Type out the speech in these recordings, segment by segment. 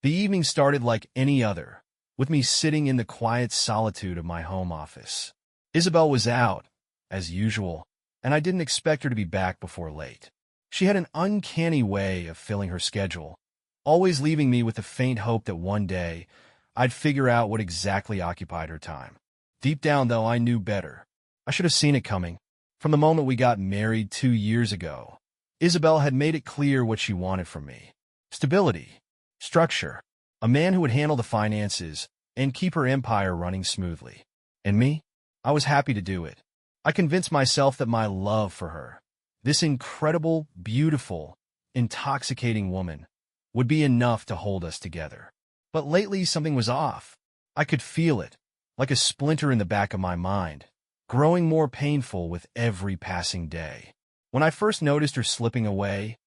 The evening started like any other, with me sitting in the quiet solitude of my home office. Isabel was out, as usual, and I didn't expect her to be back before late. She had an uncanny way of filling her schedule, always leaving me with the faint hope that one day I'd figure out what exactly occupied her time. Deep down, though, I knew better. I should have seen it coming. From the moment we got married 2 years ago, Isabel had made it clear what she wanted from me. Stability, structure, a man who would handle the finances and keep her empire running smoothly. And me? I was happy to do it. I convinced myself that my love for her, this incredible, beautiful, intoxicating woman, would be enough to hold us together. But lately something was off. I could feel it, like a splinter in the back of my mind, growing more painful with every passing day. When I first noticed her slipping away,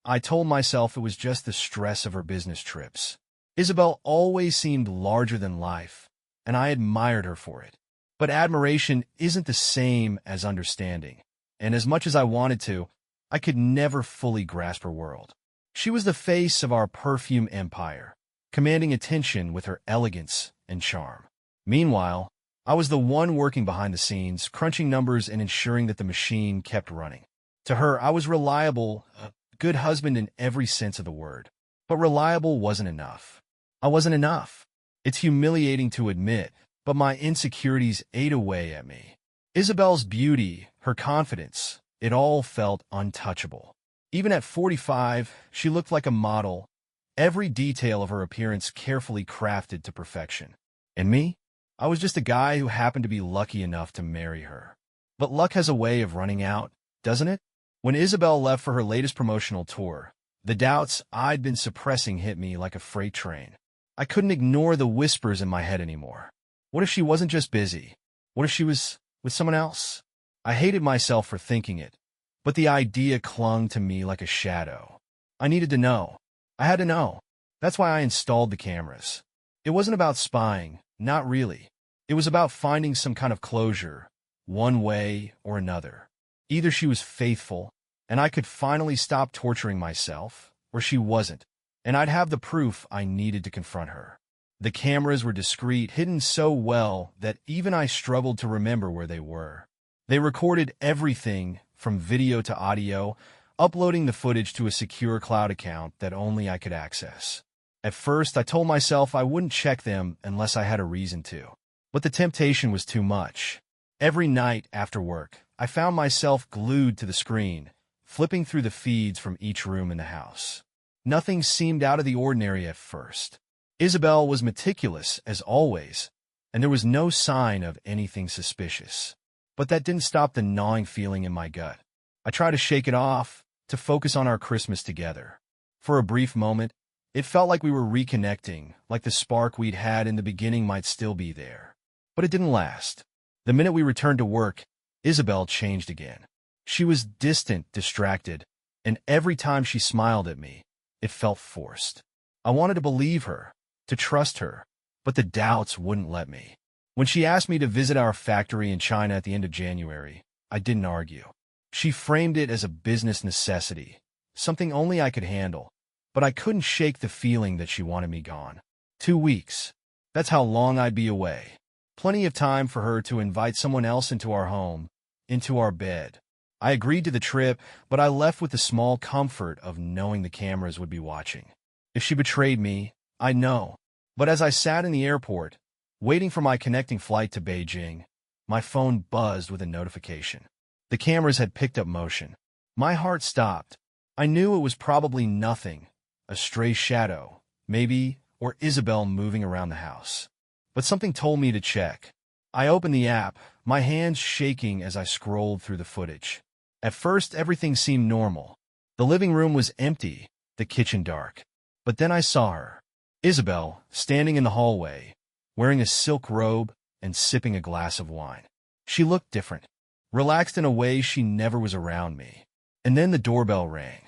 I told myself it was just the stress of her business trips. Isabel always seemed larger than life, and I admired her for it. But admiration isn't the same as understanding, and as much as I wanted to, I could never fully grasp her world. She was the face of our perfume empire, commanding attention with her elegance and charm. Meanwhile, I was the one working behind the scenes, crunching numbers and ensuring that the machine kept running. To her, I was reliable, a good husband in every sense of the word. But reliable wasn't enough. I wasn't enough. It's humiliating to admit, but my insecurities ate away at me. Isabel's beauty, her confidence, it all felt untouchable. Even at 45, she looked like a model, every detail of her appearance carefully crafted to perfection. And me? I was just a guy who happened to be lucky enough to marry her. But luck has a way of running out, doesn't it? When Isabel left for her latest promotional tour, the doubts I'd been suppressing hit me like a freight train. I couldn't ignore the whispers in my head anymore. What if she wasn't just busy? What if she was with someone else? I hated myself for thinking it, but the idea clung to me like a shadow. I needed to know. I had to know. That's why I installed the cameras. It wasn't about spying, not really. It was about finding some kind of closure, one way or another. Either she was faithful, and I could finally stop torturing myself, or she wasn't, and I'd have the proof I needed to confront her. The cameras were discreet, hidden so well that even I struggled to remember where they were. They recorded everything from video to audio, uploading the footage to a secure cloud account that only I could access. At first, I told myself I wouldn't check them unless I had a reason to. But the temptation was too much. Every night after work, I found myself glued to the screen, flipping through the feeds from each room in the house. Nothing seemed out of the ordinary at first. Isabel was meticulous, as always, and there was no sign of anything suspicious. But that didn't stop the gnawing feeling in my gut. I tried to shake it off, to focus on our Christmas together. For a brief moment, it felt like we were reconnecting, like the spark we'd had in the beginning might still be there. But it didn't last. The minute we returned to work, Isabel changed again. She was distant, distracted, and every time she smiled at me, it felt forced. I wanted to believe her, to trust her, but the doubts wouldn't let me. When she asked me to visit our factory in China at the end of January, I didn't argue. She framed it as a business necessity, something only I could handle, but I couldn't shake the feeling that she wanted me gone. 2 weeks. That's how long I'd be away. Plenty of time for her to invite someone else into our home, into our bed. I agreed to the trip, but I left with the small comfort of knowing the cameras would be watching. If she betrayed me, I'd know. But as I sat in the airport, waiting for my connecting flight to Beijing, my phone buzzed with a notification. The cameras had picked up motion. My heart stopped. I knew it was probably nothing, a stray shadow, maybe, or Isabel moving around the house. But something told me to check. I opened the app, my hands shaking as I scrolled through the footage. At first, everything seemed normal. The living room was empty, the kitchen dark. But then I saw her, Isabel, standing in the hallway, wearing a silk robe and sipping a glass of wine. She looked different, relaxed in a way she never was around me. And then the doorbell rang.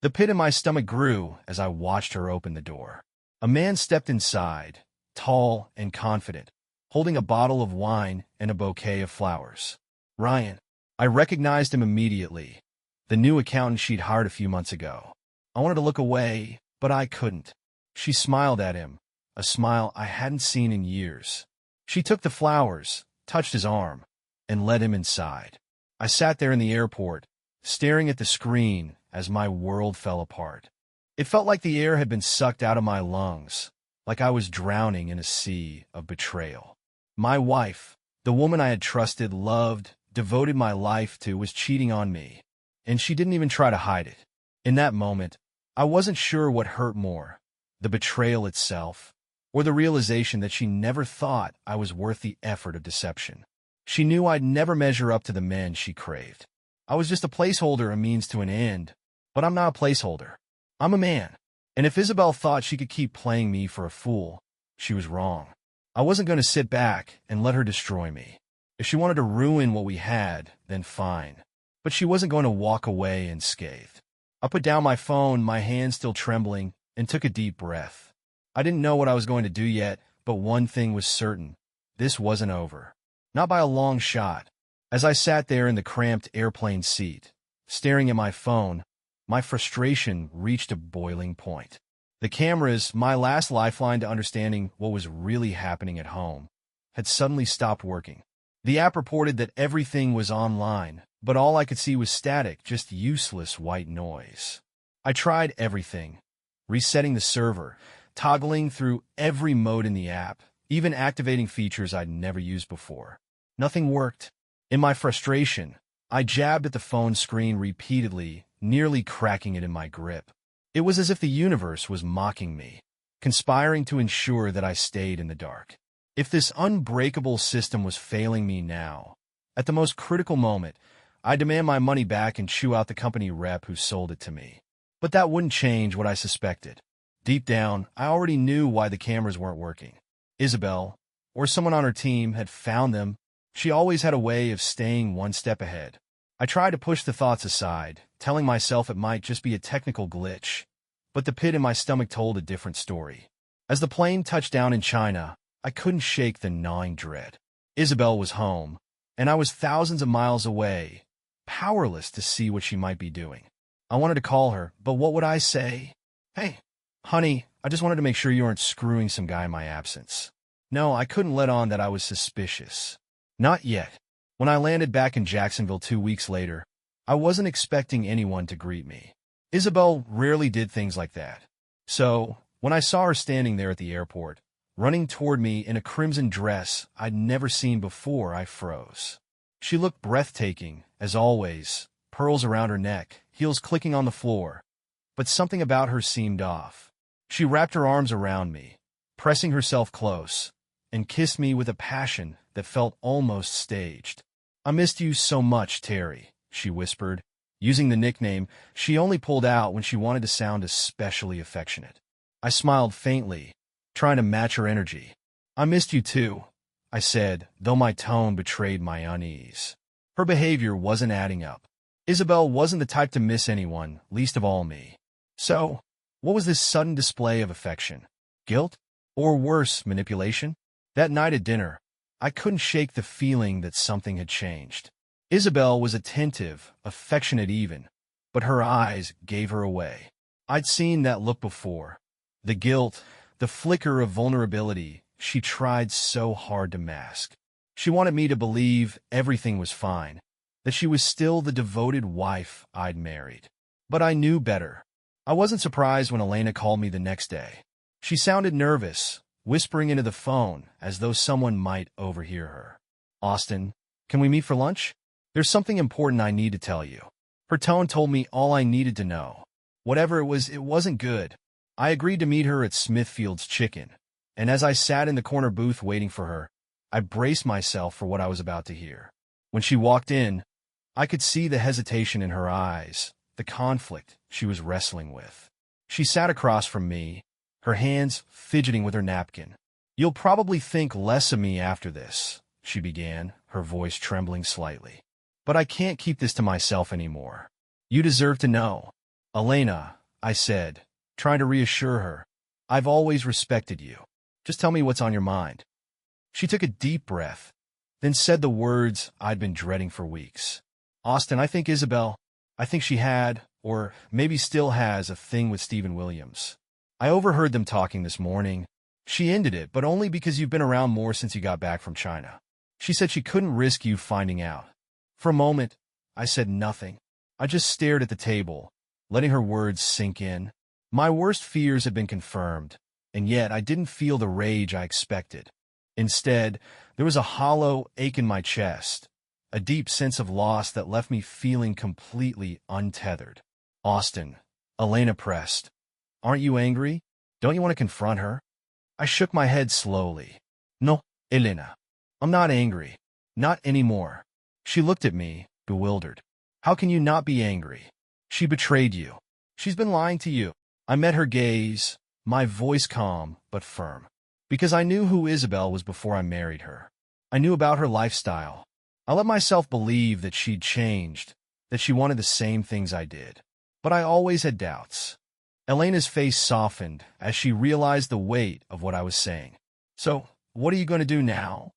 The pit in my stomach grew as I watched her open the door. A man stepped inside, tall and confident, holding a bottle of wine and a bouquet of flowers. Ryan. I recognized him immediately, the new accountant she'd hired a few months ago. I wanted to look away, but I couldn't. She smiled at him, a smile I hadn't seen in years. She took the flowers, touched his arm, and led him inside. I sat there in the airport, staring at the screen as my world fell apart. It felt like the air had been sucked out of my lungs, like I was drowning in a sea of betrayal. My wife, the woman I had trusted, loved, devoted my life to, was cheating on me, and she didn't even try to hide it. In that moment, I wasn't sure what hurt more, the betrayal itself, or the realization that she never thought I was worth the effort of deception. She knew I'd never measure up to the men she craved. I was just a placeholder, a means to an end, but I'm not a placeholder. I'm a man. And if Isabel thought she could keep playing me for a fool, she was wrong. I wasn't going to sit back and let her destroy me. If she wanted to ruin what we had, then fine. But she wasn't going to walk away unscathed. I put down my phone, my hand still trembling, and took a deep breath. I didn't know what I was going to do yet, but one thing was certain. This wasn't over. Not by a long shot. As I sat there in the cramped airplane seat, staring at my phone, my frustration reached a boiling point. The cameras, my last lifeline to understanding what was really happening at home, had suddenly stopped working. The app reported that everything was online, but all I could see was static, just useless white noise. I tried everything, resetting the server, toggling through every mode in the app, even activating features I'd never used before. Nothing worked. In my frustration, I jabbed at the phone screen repeatedly, nearly cracking it in my grip. It was as if the universe was mocking me, conspiring to ensure that I stayed in the dark. If this unbreakable system was failing me now, at the most critical moment, I demand my money back and chew out the company rep who sold it to me. But that wouldn't change what I suspected. Deep down, I already knew why the cameras weren't working. Isabel, or someone on her team, had found them. She always had a way of staying one step ahead. I tried to push the thoughts aside, telling myself it might just be a technical glitch, but the pit in my stomach told a different story. As the plane touched down in China, I couldn't shake the gnawing dread. Isabel was home, and I was thousands of miles away, powerless to see what she might be doing. I wanted to call her, but what would I say? Hey, honey, I just wanted to make sure you aren't screwing some guy in my absence. No, I couldn't let on that I was suspicious. Not yet. When I landed back in Jacksonville 2 weeks later, I wasn't expecting anyone to greet me. Isabel rarely did things like that. So, when I saw her standing there at the airport, running toward me in a crimson dress I'd never seen before, I froze. She looked breathtaking, as always, pearls around her neck, heels clicking on the floor. But something about her seemed off. She wrapped her arms around me, pressing herself close, and kissed me with a passion that felt almost staged. I missed you so much, Terry, she whispered, using the nickname she only pulled out when she wanted to sound especially affectionate. I smiled faintly, trying to match her energy. I missed you too, I said, though my tone betrayed my unease. Her behavior wasn't adding up. Isabel wasn't the type to miss anyone, least of all me. So, what was this sudden display of affection? Guilt? Or worse, manipulation? That night at dinner, I couldn't shake the feeling that something had changed. Isabel was attentive, affectionate even, but her eyes gave her away. I'd seen that look before. The guilt, the flicker of vulnerability she tried so hard to mask. She wanted me to believe everything was fine, that she was still the devoted wife I'd married. But I knew better. I wasn't surprised when Elena called me the next day. She sounded nervous, whispering into the phone as though someone might overhear her. Austin, can we meet for lunch? There's something important I need to tell you. Her tone told me all I needed to know. Whatever it was, it wasn't good. I agreed to meet her at Smithfield's Chicken, and as I sat in the corner booth waiting for her, I braced myself for what I was about to hear. When she walked in, I could see the hesitation in her eyes, the conflict she was wrestling with. She sat across from me, her hands fidgeting with her napkin. You'll probably think less of me after this, she began, her voice trembling slightly. But I can't keep this to myself anymore. You deserve to know. Elena, I said, trying to reassure her, I've always respected you. Just tell me what's on your mind. She took a deep breath, then said the words I'd been dreading for weeks. Austin, I think Isabel, I think she had, or maybe still has, a thing with Stephen Williams. I overheard them talking this morning. She ended it, but only because you've been around more since you got back from China. She said she couldn't risk you finding out. For a moment, I said nothing. I just stared at the table, letting her words sink in. My worst fears had been confirmed, and yet I didn't feel the rage I expected. Instead, there was a hollow ache in my chest, a deep sense of loss that left me feeling completely untethered. Austin, Elena pressed. Aren't you angry? Don't you want to confront her? I shook my head slowly. No, Elena. I'm not angry. Not anymore. She looked at me, bewildered. How can you not be angry? She betrayed you. She's been lying to you. I met her gaze, my voice calm but firm. Because I knew who Isabel was before I married her. I knew about her lifestyle. I let myself believe that she'd changed, that she wanted the same things I did. But I always had doubts. Elena's face softened as she realized the weight of what I was saying. So, what are you going to do now?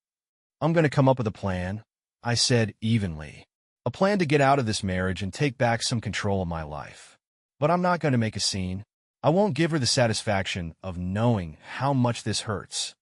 I'm going to come up with a plan, I said evenly. A plan to get out of this marriage and take back some control of my life. But I'm not going to make a scene. I won't give her the satisfaction of knowing how much this hurts.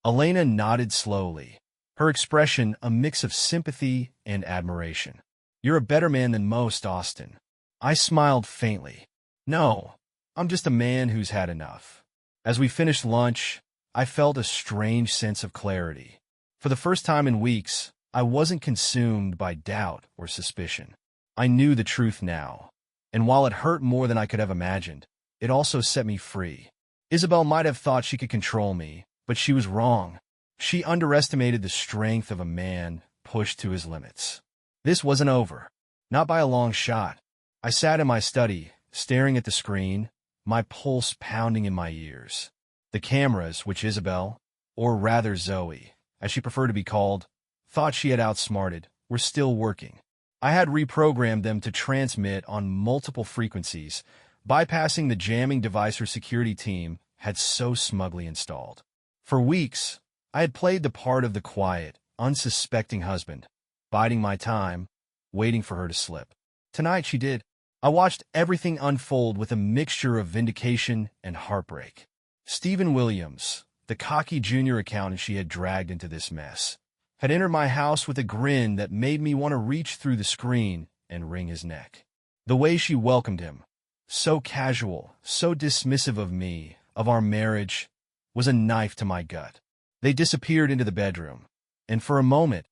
Elena nodded slowly, her expression a mix of sympathy and admiration. You're a better man than most, Austin. I smiled faintly. No, I'm just a man who's had enough. As we finished lunch, I felt a strange sense of clarity. For the first time in weeks, I wasn't consumed by doubt or suspicion. I knew the truth now, and while it hurt more than I could have imagined, it also set me free. Isabel might have thought she could control me, but she was wrong. She underestimated the strength of a man pushed to his limits. This wasn't over. Not by a long shot. I sat in my study, staring at the screen, my pulse pounding in my ears. The cameras, which Isabel, or rather Zoe, as she preferred to be called, thought she had outsmarted, were still working. I had reprogrammed them to transmit on multiple frequencies, bypassing the jamming device her security team had so smugly installed. For weeks, I had played the part of the quiet, unsuspecting husband, biding my time, waiting for her to slip. Tonight she did. I watched everything unfold with a mixture of vindication and heartbreak. Stephen Williams, the cocky junior accountant she had dragged into this mess, had entered my house with a grin that made me want to reach through the screen and wring his neck. The way she welcomed him, so casual, so dismissive of me, of our marriage, was a knife to my gut. They disappeared into the bedroom, and for a moment,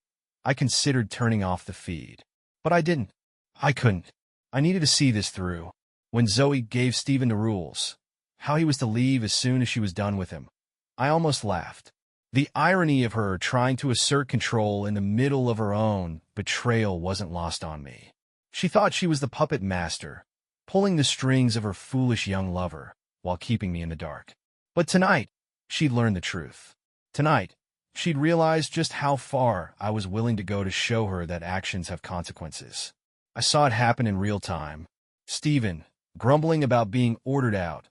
I considered turning off the feed. But I didn't. I couldn't. I needed to see this through. When Zoe gave Stephen the rules, how he was to leave as soon as she was done with him, I almost laughed. The irony of her trying to assert control in the middle of her own betrayal wasn't lost on me. She thought she was the puppet master, pulling the strings of her foolish young lover while keeping me in the dark. But tonight, she'd learned the truth. Tonight, she'd realized just how far I was willing to go to show her that actions have consequences. I saw it happen in real time. Stephen, grumbling about being ordered out,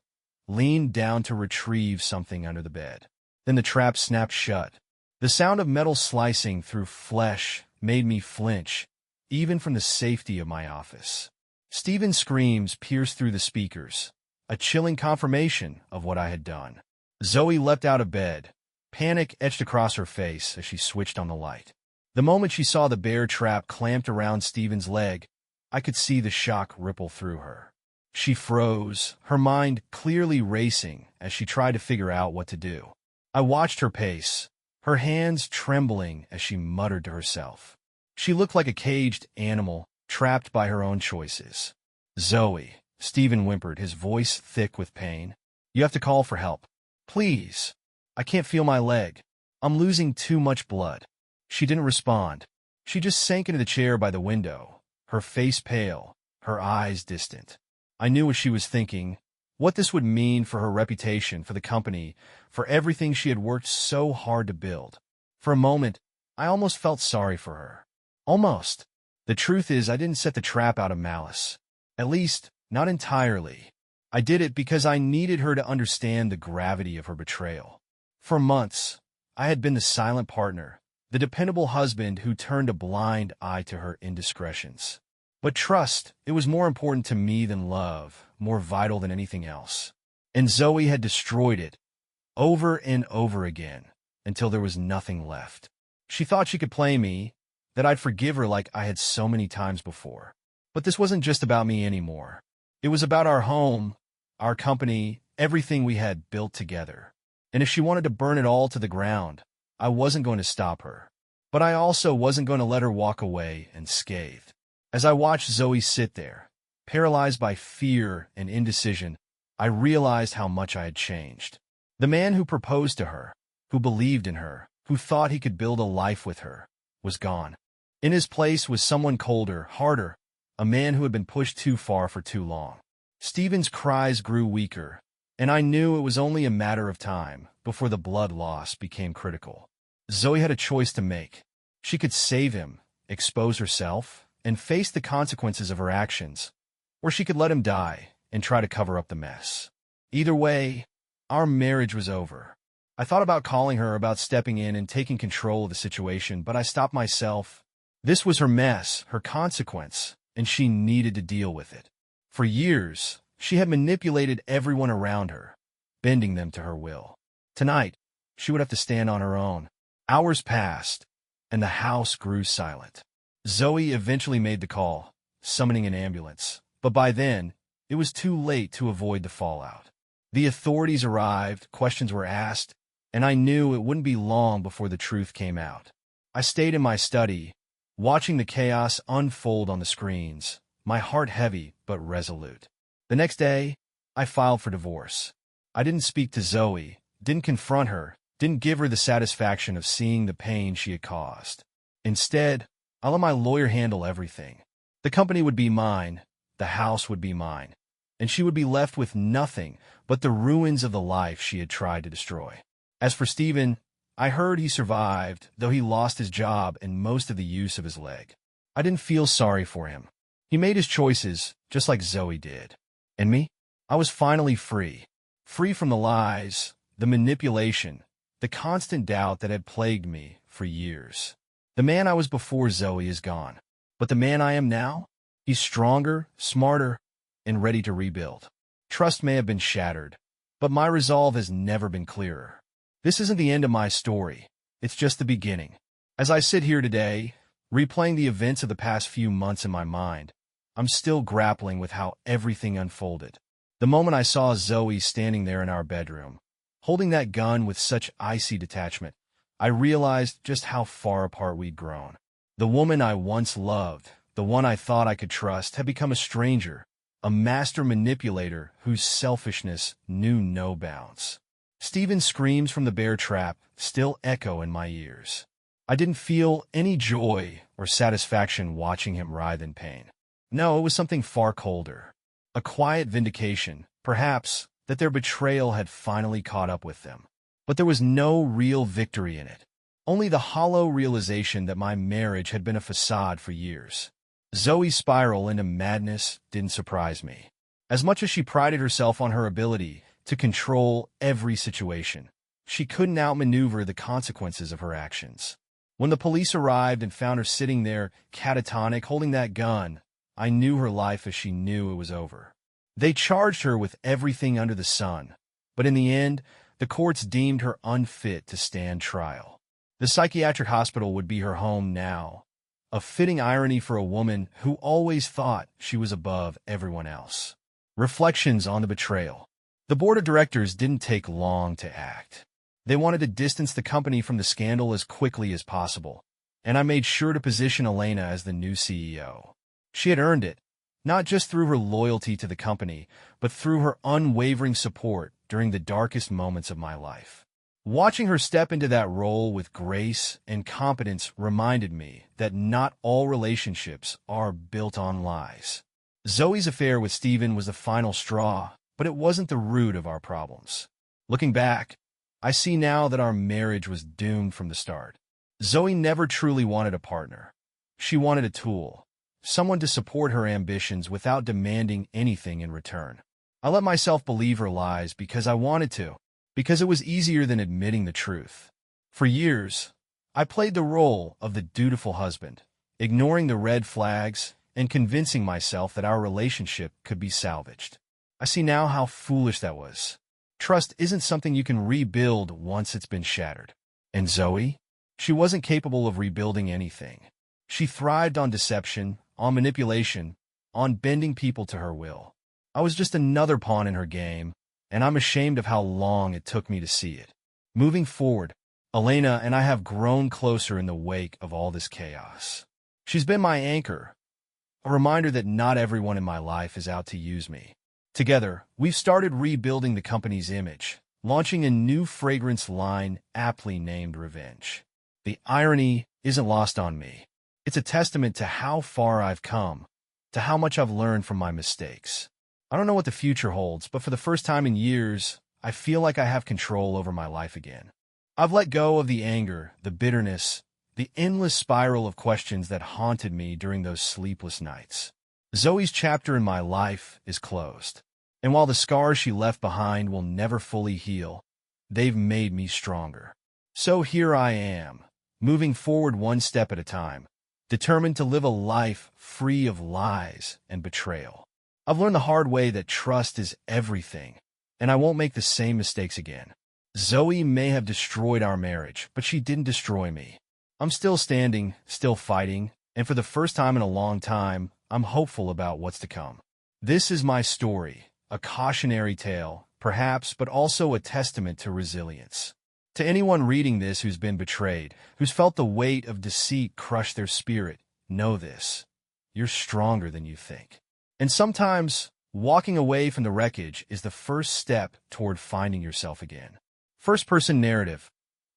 leaned down to retrieve something under the bed. Then the trap snapped shut. The sound of metal slicing through flesh made me flinch, even from the safety of my office. Stephen's screams pierced through the speakers, a chilling confirmation of what I had done. Zoe leapt out of bed, panic etched across her face as she switched on the light. The moment she saw the bear trap clamped around Stephen's leg, I could see the shock ripple through her. She froze, her mind clearly racing as she tried to figure out what to do. I watched her pace, her hands trembling as she muttered to herself. She looked like a caged animal, trapped by her own choices. Zoe, Stephen whimpered, his voice thick with pain. You have to call for help. Please. I can't feel my leg. I'm losing too much blood. She didn't respond. She just sank into the chair by the window, her face pale, her eyes distant. I knew what she was thinking, what this would mean for her reputation, for the company, for everything she had worked so hard to build. For a moment, I almost felt sorry for her. Almost. The truth is, I didn't set the trap out of malice. At least, not entirely. I did it because I needed her to understand the gravity of her betrayal. For months, I had been the silent partner, the dependable husband who turned a blind eye to her indiscretions. But trust, it was more important to me than love, more vital than anything else. and Zoe had destroyed it over and over again until there was nothing left. She thought she could play me, that I'd forgive her like I had so many times before. But this wasn't just about me anymore. It was about our home, our company, everything we had built together. And if she wanted to burn it all to the ground, I wasn't going to stop her. But I also wasn't going to let her walk away unscathed. As I watched Zoe sit there, paralyzed by fear and indecision, I realized how much I had changed. The man who proposed to her, who believed in her, who thought he could build a life with her, was gone. In his place was someone colder, harder, a man who had been pushed too far for too long. Stephen's cries grew weaker, and I knew it was only a matter of time before the blood loss became critical. Zoe had a choice to make. She could save him, expose herself, and face the consequences of her actions, or she could let him die and try to cover up the mess. Either way, our marriage was over. I thought about calling her, about stepping in and taking control of the situation, but I stopped myself. This was her mess, her consequence, and she needed to deal with it. For years, she had manipulated everyone around her, bending them to her will. Tonight, she would have to stand on her own. Hours passed, and the house grew silent. Zoe eventually made the call, summoning an ambulance, but by then, it was too late to avoid the fallout. The authorities arrived, questions were asked, and I knew it wouldn't be long before the truth came out. I stayed in my study, watching the chaos unfold on the screens, my heart heavy but resolute. The next day, I filed for divorce. I didn't speak to Zoe, didn't confront her, didn't give her the satisfaction of seeing the pain she had caused. Instead, I let my lawyer handle everything. The company would be mine, the house would be mine, and she would be left with nothing but the ruins of the life she had tried to destroy. As for Stephen, I heard he survived, though he lost his job and most of the use of his leg. I didn't feel sorry for him. He made his choices, just like Zoe did. And me? I was finally free. Free from the lies, the manipulation, the constant doubt that had plagued me for years. The man I was before Zoe is gone. But the man I am now? He's stronger, smarter, and ready to rebuild. Trust may have been shattered, but my resolve has never been clearer. This isn't the end of my story. It's just the beginning. As I sit here today, replaying the events of the past few months in my mind, I'm still grappling with how everything unfolded. The moment I saw Zoe standing there in our bedroom, holding that gun with such icy detachment, I realized just how far apart we'd grown. The woman I once loved, the one I thought I could trust, had become a stranger, a master manipulator whose selfishness knew no bounds. Stephen's screams from the bear trap still echo in my ears. I didn't feel any joy or satisfaction watching him writhe in pain. No, it was something far colder. A quiet vindication, perhaps, that their betrayal had finally caught up with them. But there was no real victory in it. Only the hollow realization that my marriage had been a facade for years. Zoe's spiral into madness didn't surprise me. As much as she prided herself on her ability to control every situation, she couldn't outmaneuver the consequences of her actions. When the police arrived and found her sitting there, catatonic, holding that gun, I knew her life as she knew it was over. They charged her with everything under the sun, but in the end, the courts deemed her unfit to stand trial. The psychiatric hospital would be her home now, a fitting irony for a woman who always thought she was above everyone else. Reflections on the betrayal. The board of directors didn't take long to act. They wanted to distance the company from the scandal as quickly as possible, and I made sure to position Elena as the new CEO. She had earned it, not just through her loyalty to the company, but through her unwavering support during the darkest moments of my life. Watching her step into that role with grace and competence reminded me that not all relationships are built on lies. Zoe's affair with Stephen was the final straw, but it wasn't the root of our problems. Looking back, I see now that our marriage was doomed from the start. Zoe never truly wanted a partner. She wanted a tool, someone to support her ambitions without demanding anything in return. I let myself believe her lies because I wanted to, because it was easier than admitting the truth. For years, I played the role of the dutiful husband, ignoring the red flags and convincing myself that our relationship could be salvaged. I see now how foolish that was. Trust isn't something you can rebuild once it's been shattered. And Zoe? She wasn't capable of rebuilding anything. She thrived on deception, on manipulation, on bending people to her will. I was just another pawn in her game, and I'm ashamed of how long it took me to see it. Moving forward, Elena and I have grown closer in the wake of all this chaos. She's been my anchor, a reminder that not everyone in my life is out to use me. Together, we've started rebuilding the company's image, launching a new fragrance line aptly named Revenge. The irony isn't lost on me. It's a testament to how far I've come, to how much I've learned from my mistakes. I don't know what the future holds, but for the first time in years, I feel like I have control over my life again. I've let go of the anger, the bitterness, the endless spiral of questions that haunted me during those sleepless nights. Zoe's chapter in my life is closed. And while the scars she left behind will never fully heal, they've made me stronger. So here I am, moving forward one step at a time, determined to live a life free of lies and betrayal. I've learned the hard way that trust is everything, and I won't make the same mistakes again. Zoe may have destroyed our marriage, but she didn't destroy me. I'm still standing, still fighting, and for the first time in a long time, I'm hopeful about what's to come. This is my story, a cautionary tale, perhaps, but also a testament to resilience. To anyone reading this who's been betrayed, who's felt the weight of deceit crush their spirit, know this: you're stronger than you think. And sometimes, walking away from the wreckage is the first step toward finding yourself again. First-person narrative,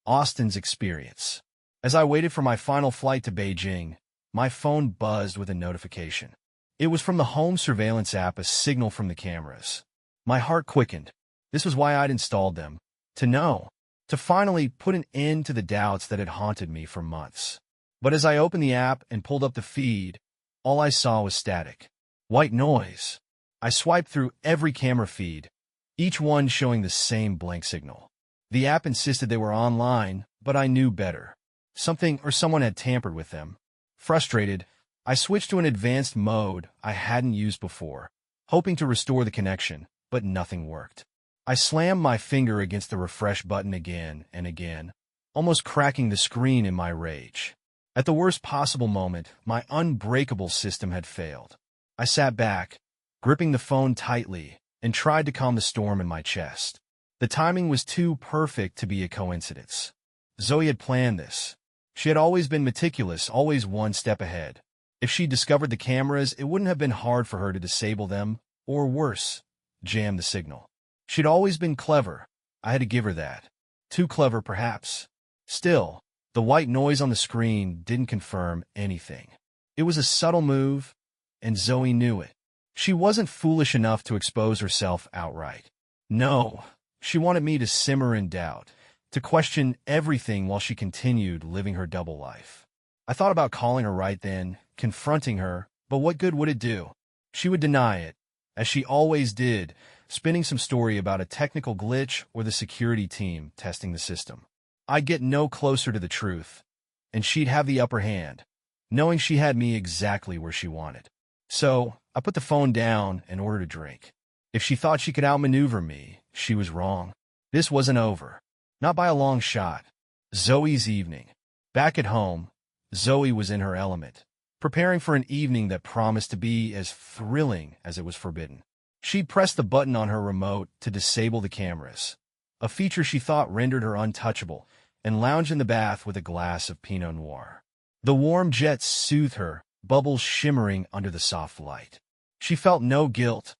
Austin's experience. As I waited for my final flight to Beijing, my phone buzzed with a notification. It was from the home surveillance app, a signal from the cameras. My heart quickened. This was why I'd installed them. To know. To finally put an end to the doubts that had haunted me for months. But as I opened the app and pulled up the feed, all I saw was static. White noise. I swiped through every camera feed, each one showing the same blank signal. The app insisted they were online, but I knew better. Something or someone had tampered with them. Frustrated, I switched to an advanced mode I hadn't used before, hoping to restore the connection, but nothing worked. I slammed my finger against the refresh button again and again, almost cracking the screen in my rage. At the worst possible moment, my unbreakable system had failed. I sat back, gripping the phone tightly, and tried to calm the storm in my chest. The timing was too perfect to be a coincidence. Zoe had planned this. She had always been meticulous, always one step ahead. If she discovered the cameras, it wouldn't have been hard for her to disable them, or worse, jam the signal. She'd always been clever. I had to give her that. Too clever, perhaps. Still, the white noise on the screen didn't confirm anything. It was a subtle move, and Zoe knew it. She wasn't foolish enough to expose herself outright. No, she wanted me to simmer in doubt, to question everything while she continued living her double life. I thought about calling her right then, confronting her, but what good would it do? She would deny it, as she always did, spinning some story about a technical glitch or the security team testing the system. I'd get no closer to the truth, and she'd have the upper hand, knowing she had me exactly where she wanted. So, I put the phone down and ordered a drink. If she thought she could outmaneuver me, she was wrong. This wasn't over. Not by a long shot. Zoe's evening. Back at home, Zoe was in her element, preparing for an evening that promised to be as thrilling as it was forbidden. She'd pressed the button on her remote to disable the cameras, a feature she thought rendered her untouchable, and lounged in the bath with a glass of Pinot Noir. The warm jets soothed her, bubbles shimmering under the soft light. She felt no guilt,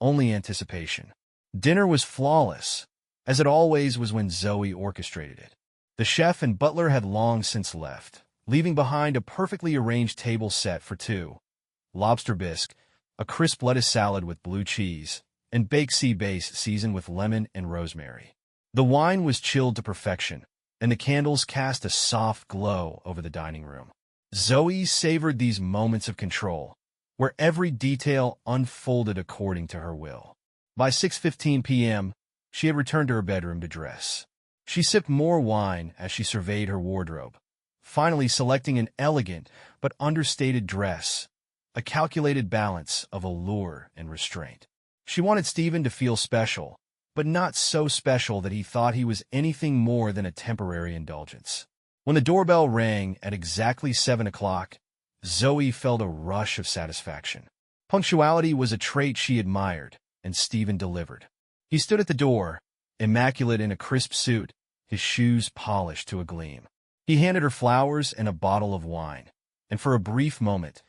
only anticipation. Dinner was flawless, as it always was when Zoe orchestrated it. The chef and butler had long since left, leaving behind a perfectly arranged table set for two: lobster bisque, a crisp lettuce salad with blue cheese, and baked sea bass seasoned with lemon and rosemary. The wine was chilled to perfection, and the candles cast a soft glow over the dining room. Zoe savored these moments of control, where every detail unfolded according to her will. By 6:15 p.m., she had returned to her bedroom to dress. She sipped more wine as she surveyed her wardrobe, finally selecting an elegant but understated dress, a calculated balance of allure and restraint. She wanted Stephen to feel special, but not so special that he thought he was anything more than a temporary indulgence. When the doorbell rang at exactly 7 o'clock, Zoe felt a rush of satisfaction. Punctuality was a trait she admired, and Stephen delivered. He stood at the door, immaculate in a crisp suit, his shoes polished to a gleam. He handed her flowers and a bottle of wine, and for a brief moment,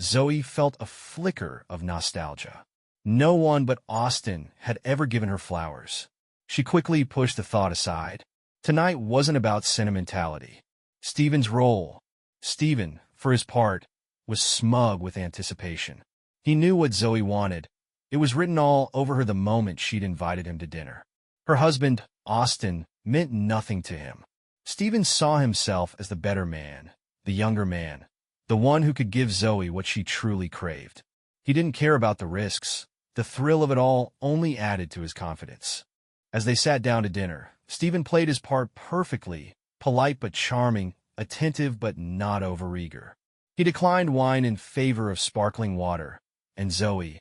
Zoe felt a flicker of nostalgia. No one but Austin had ever given her flowers. She quickly pushed the thought aside. Tonight wasn't about sentimentality. Stephen's role. Stephen, for his part, was smug with anticipation. He knew what Zoe wanted. It was written all over her the moment she'd invited him to dinner. Her husband, Austin, meant nothing to him. Stephen saw himself as the better man, the younger man, the one who could give Zoe what she truly craved. He didn't care about the risks. The thrill of it all only added to his confidence. As they sat down to dinner, Stephen played his part perfectly, polite but charming, attentive but not overeager. He declined wine in favor of sparkling water, and Zoe,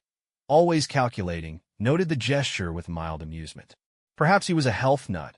always calculating, noted the gesture with mild amusement. Perhaps he was a health nut,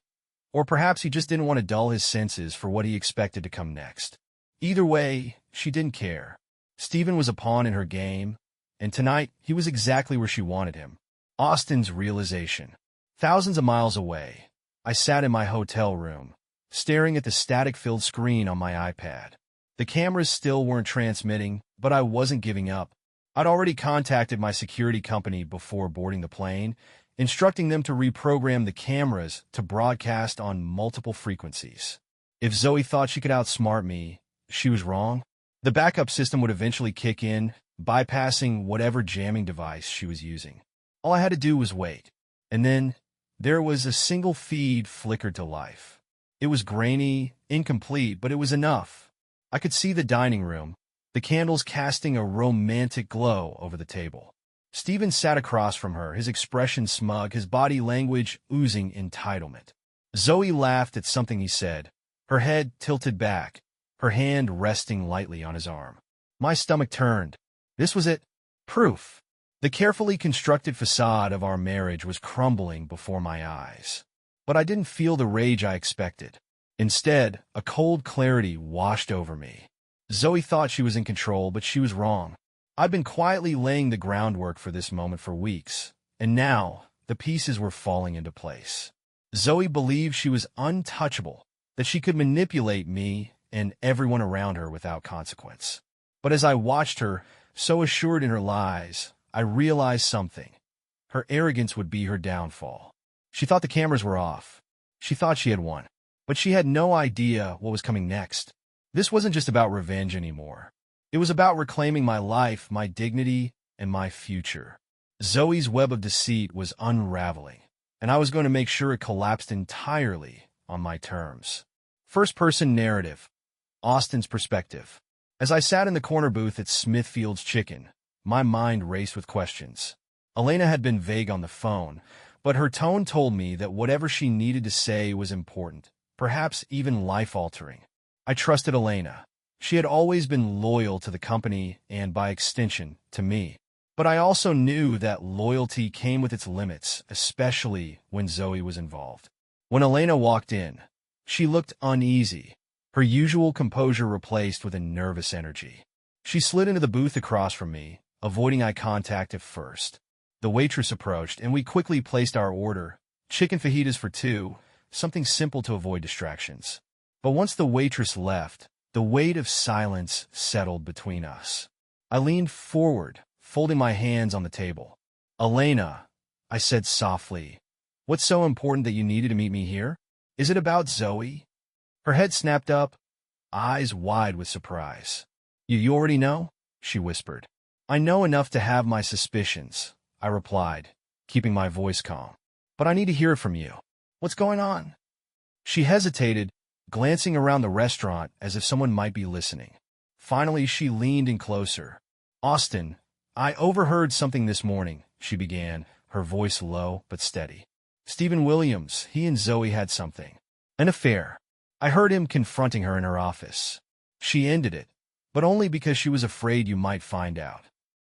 or perhaps he just didn't want to dull his senses for what he expected to come next. Either way, she didn't care. Stephen was a pawn in her game, and tonight he was exactly where she wanted him. Austin's realization. Thousands of miles away, I sat in my hotel room, staring at the static-filled screen on my iPad. The cameras still weren't transmitting, but I wasn't giving up. I'd already contacted my security company before boarding the plane, instructing them to reprogram the cameras to broadcast on multiple frequencies. If Zoe thought she could outsmart me, she was wrong. The backup system would eventually kick in, bypassing whatever jamming device she was using. All I had to do was wait. And then there was a single feed flickered to life. It was grainy, incomplete, but it was enough. I could see the dining room, the candles casting a romantic glow over the table. Stephen sat across from her, his expression smug, his body language oozing entitlement. Zoe laughed at something he said, her head tilted back, her hand resting lightly on his arm. My stomach turned. This was it. Proof. The carefully constructed facade of our marriage was crumbling before my eyes. But I didn't feel the rage I expected. Instead, a cold clarity washed over me. Zoe thought she was in control, but she was wrong. I'd been quietly laying the groundwork for this moment for weeks, and now the pieces were falling into place. Zoe believed she was untouchable, that she could manipulate me and everyone around her without consequence. But as I watched her, so assured in her lies, I realized something. Her arrogance would be her downfall. She thought the cameras were off. She thought she had won. But she had no idea what was coming next. This wasn't just about revenge anymore. It was about reclaiming my life, my dignity, and my future. Zoe's web of deceit was unraveling, and I was going to make sure it collapsed entirely on my terms. First-person narrative. Austin's perspective. As I sat in the corner booth at Smithfield's Chicken, my mind raced with questions. Elena had been vague on the phone, but her tone told me that whatever she needed to say was important, perhaps even life-altering. I trusted Elena. She had always been loyal to the company and, by extension, to me. But I also knew that loyalty came with its limits, especially when Zoe was involved. When Elena walked in, she looked uneasy, her usual composure replaced with a nervous energy. She slid into the booth across from me, avoiding eye contact at first. The waitress approached, and we quickly placed our order, chicken fajitas for two, something simple to avoid distractions. But once the waitress left, the weight of silence settled between us. I leaned forward, folding my hands on the table. "Elena," I said softly, "what's so important that you needed to meet me here? Is it about Zoe?" Her head snapped up, eyes wide with surprise. You already know?" she whispered. "I know enough to have my suspicions," I replied, keeping my voice calm. "But I need to hear it from you. What's going on?" She hesitated, glancing around the restaurant as if someone might be listening. Finally, she leaned in closer. "Austin, I overheard something this morning," she began, her voice low but steady. "Stephen Williams, he and Zoe had something. An affair. I heard him confronting her in her office. She ended it, but only because she was afraid you might find out."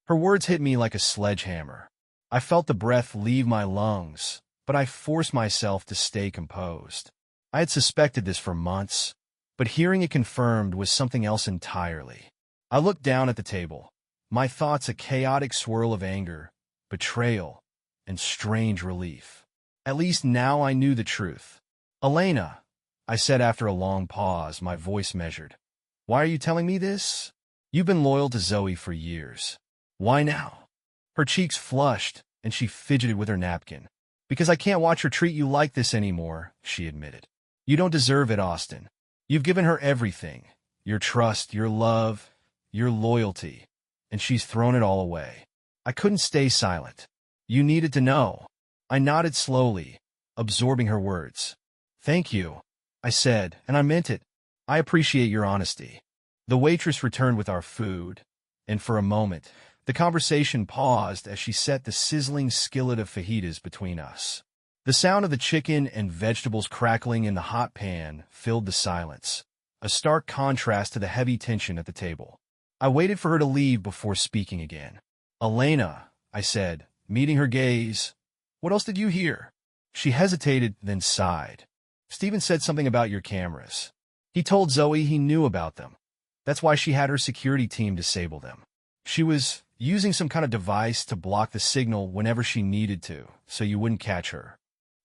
Her words hit me like a sledgehammer. I felt the breath leave my lungs, but but I forced myself to stay composed. I had suspected this for months, but hearing it confirmed was something else entirely. I looked down at the table, my thoughts a chaotic swirl of anger, betrayal, and strange relief. At least now I knew the truth. "Elena," I said after a long pause, my voice measured. "Why are you telling me this? You've been loyal to Zoe for years. Why now?" Her cheeks flushed, and she fidgeted with her napkin. "Because I can't watch her treat you like this anymore," she admitted. "You don't deserve it, Austin. You've given her everything, your trust, your love, your loyalty, and she's thrown it all away." I couldn't stay silent. "You needed to know." I nodded slowly, absorbing her words. "Thank you," I said, and I meant it. "I appreciate your honesty." The waitress returned with our food, and for a moment, the conversation paused as she set the sizzling skillet of fajitas between us. The sound of the chicken and vegetables crackling in the hot pan filled the silence, a stark contrast to the heavy tension at the table. I waited for her to leave before speaking again. "Elena," I said, meeting her gaze, "what else did you hear?" She hesitated, then sighed. "Steven said something about your cameras. He told Zoe he knew about them. That's why she had her security team disable them. She was using some kind of device to block the signal whenever she needed to, so you wouldn't catch her."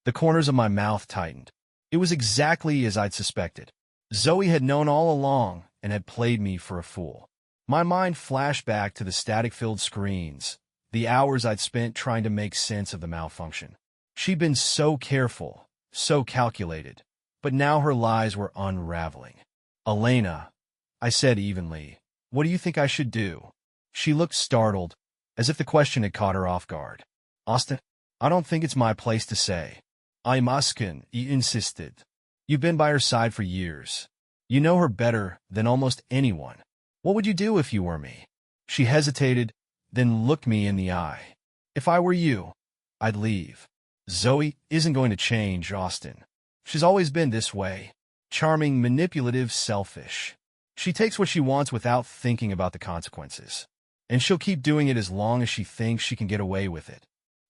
The corners of my mouth tightened. It was exactly as I'd suspected. Zoe had known all along and had played me for a fool. My mind flashed back to the static-filled screens, the hours I'd spent trying to make sense of the malfunction. She'd been so careful, so calculated, but now her lies were unraveling. "Elena," I said evenly, "what do you think I should do?" She looked startled, as if the question had caught her off guard. "Austin, I don't think it's my place to say." "I'm asking," he insisted. "You've been by her side for years. You know her better than almost anyone. What would you do if you were me?" She hesitated, then looked me in the eye. "If I were you, I'd leave. Zoe isn't going to change, Austin. She's always been this way. Charming, manipulative, selfish. She takes what she wants without thinking about the consequences. And she'll keep doing it as long as she thinks she can get away with it."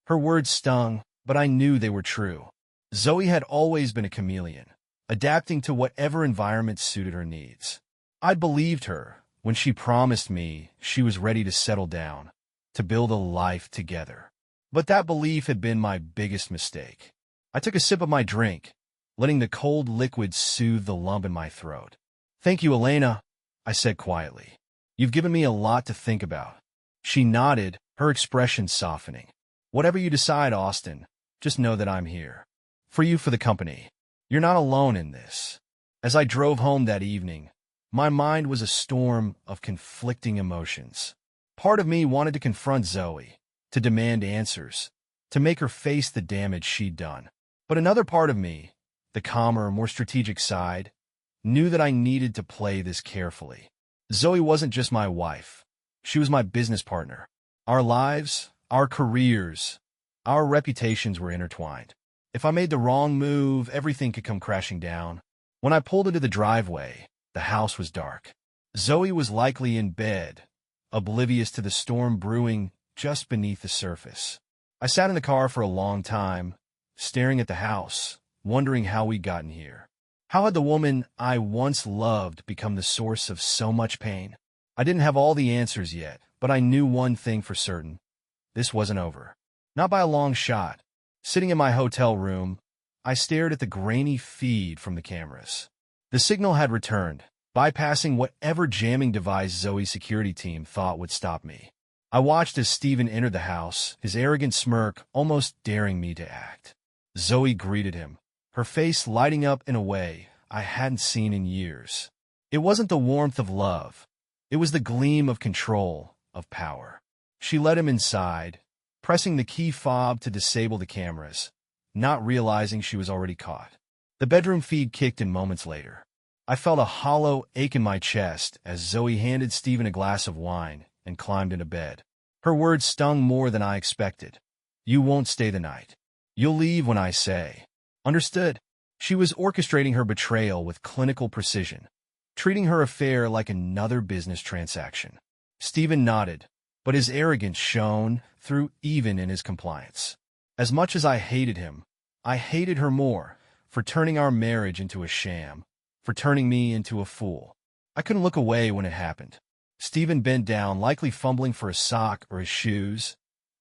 Her words stung, but I knew they were true. Zoe had always been a chameleon, adapting to whatever environment suited her needs. I'd believed her when she promised me she was ready to settle down, to build a life together. But that belief had been my biggest mistake. I took a sip of my drink, letting the cold liquid soothe the lump in my throat. "Thank you, Elena," I said quietly. "You've given me a lot to think about." She nodded, her expression softening. "Whatever you decide, Austin, just know that I'm here. For you, for the company. You're not alone in this." As I drove home that evening, my mind was a storm of conflicting emotions. Part of me wanted to confront Zoe, to demand answers, to make her face the damage she'd done. But another part of me, the calmer, more strategic side, knew that I needed to play this carefully. Zoe wasn't just my wife. She was my business partner. Our lives, our careers, our reputations were intertwined. If I made the wrong move, everything could come crashing down. When I pulled into the driveway, the house was dark. Zoe was likely in bed, oblivious to the storm brewing just beneath the surface. I sat in the car for a long time, staring at the house, wondering how we'd gotten here. How had the woman I once loved become the source of so much pain? I didn't have all the answers yet, but I knew one thing for certain. This wasn't over. Not by a long shot. Sitting in my hotel room, I stared at the grainy feed from the cameras. The signal had returned, bypassing whatever jamming device Zoe's security team thought would stop me. I watched as Steven entered the house, his arrogant smirk almost daring me to act. Zoe greeted him, her face lighting up in a way I hadn't seen in years. It wasn't the warmth of love. It was the gleam of control, of power. She led him inside, pressing the key fob to disable the cameras, not realizing she was already caught. The bedroom feed kicked in moments later. I felt a hollow ache in my chest as Zoe handed Steven a glass of wine and climbed into bed. Her words stung more than I expected. "You won't stay the night. You'll leave when I say." "Understood." She was orchestrating her betrayal with clinical precision, treating her affair like another business transaction. Steven nodded, but his arrogance shone through even in his compliance. As much as I hated him, I hated her more for turning our marriage into a sham, for turning me into a fool. I couldn't look away when it happened. Stephen bent down, likely fumbling for a sock or his shoes,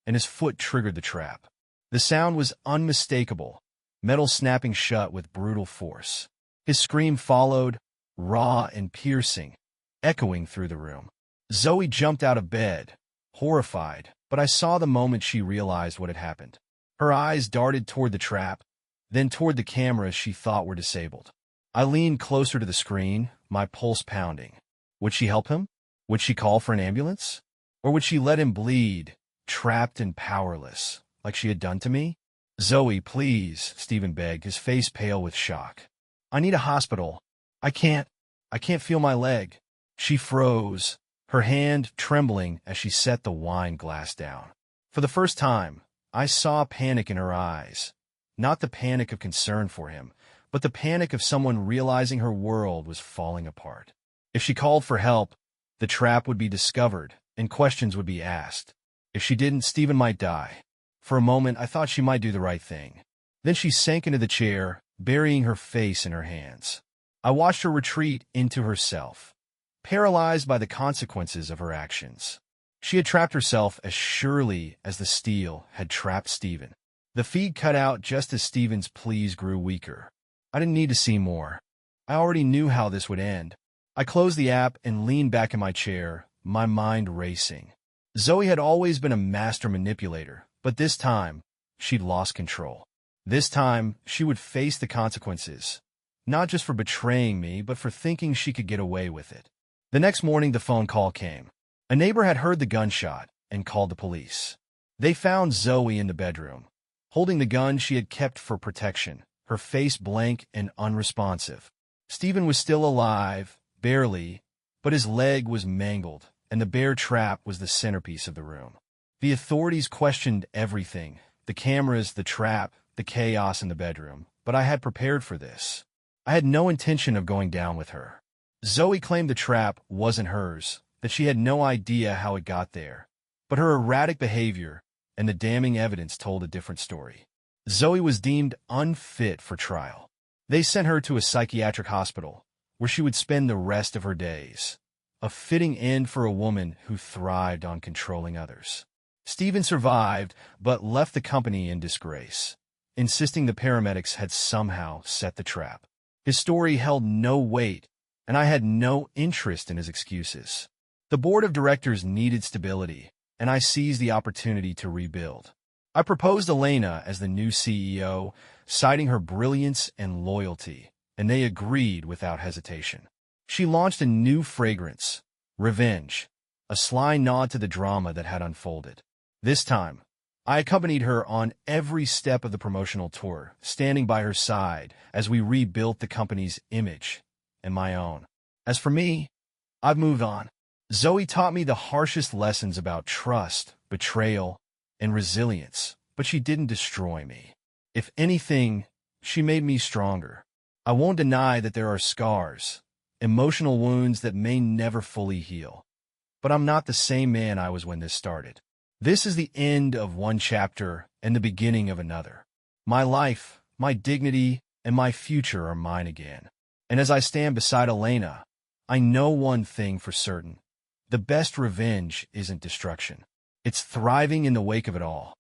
and his foot triggered the trap. The sound was unmistakable, metal snapping shut with brutal force. His scream followed, raw and piercing, echoing through the room. Zoe jumped out of bed, horrified, but I saw the moment she realized what had happened. Her eyes darted toward the trap, then toward the cameras she thought were disabled. I leaned closer to the screen, my pulse pounding. Would she help him? Would she call for an ambulance? Or would she let him bleed, trapped and powerless, like she had done to me? "Zoe, please," Stephen begged, his face pale with shock. "I need a hospital. I can't feel my leg." She froze, her hand trembling as she set the wine glass down. For the first time, I saw panic in her eyes. Not the panic of concern for him, but the panic of someone realizing her world was falling apart. If she called for help, the trap would be discovered, and questions would be asked. If she didn't, Stephen might die. For a moment, I thought she might do the right thing. Then she sank into the chair, burying her face in her hands. I watched her retreat into herself, paralyzed by the consequences of her actions. She had trapped herself as surely as the steel had trapped Stephen. The feed cut out just as Stephen's pleas grew weaker. I didn't need to see more. I already knew how this would end. I closed the app and leaned back in my chair, my mind racing. Zoe had always been a master manipulator, but this time, she'd lost control. This time, she would face the consequences, not just for betraying me, but for thinking she could get away with it. The next morning, the phone call came. A neighbor had heard the gunshot and called the police. They found Zoe in the bedroom, holding the gun she had kept for protection, her face blank and unresponsive. Stephen was still alive, barely, but his leg was mangled, and the bear trap was the centerpiece of the room. The authorities questioned everything, the cameras, the trap, the chaos in the bedroom, but I had prepared for this. I had no intention of going down with her. Zoe claimed the trap wasn't hers, that she had no idea how it got there. But her erratic behavior and the damning evidence told a different story. Zoe was deemed unfit for trial. They sent her to a psychiatric hospital, where she would spend the rest of her days. A fitting end for a woman who thrived on controlling others. Stephen survived, but left the company in disgrace, insisting the paramedics had somehow set the trap. His story held no weight, and I had no interest in his excuses. The board of directors needed stability, and I seized the opportunity to rebuild. I proposed Elena as the new CEO, citing her brilliance and loyalty, and they agreed without hesitation. She launched a new fragrance, Revenge, a sly nod to the drama that had unfolded. This time, I accompanied her on every step of the promotional tour, standing by her side as we rebuilt the company's image and my own. As for me, I've moved on. Zoe taught me the harshest lessons about trust, betrayal, and resilience, but she didn't destroy me. If anything, she made me stronger. I won't deny that there are scars, emotional wounds that may never fully heal. But I'm not the same man I was when this started. This is the end of one chapter and the beginning of another. My life, my dignity, and my future are mine again. And as I stand beside Elena, I know one thing for certain. The best revenge isn't destruction. It's thriving in the wake of it all.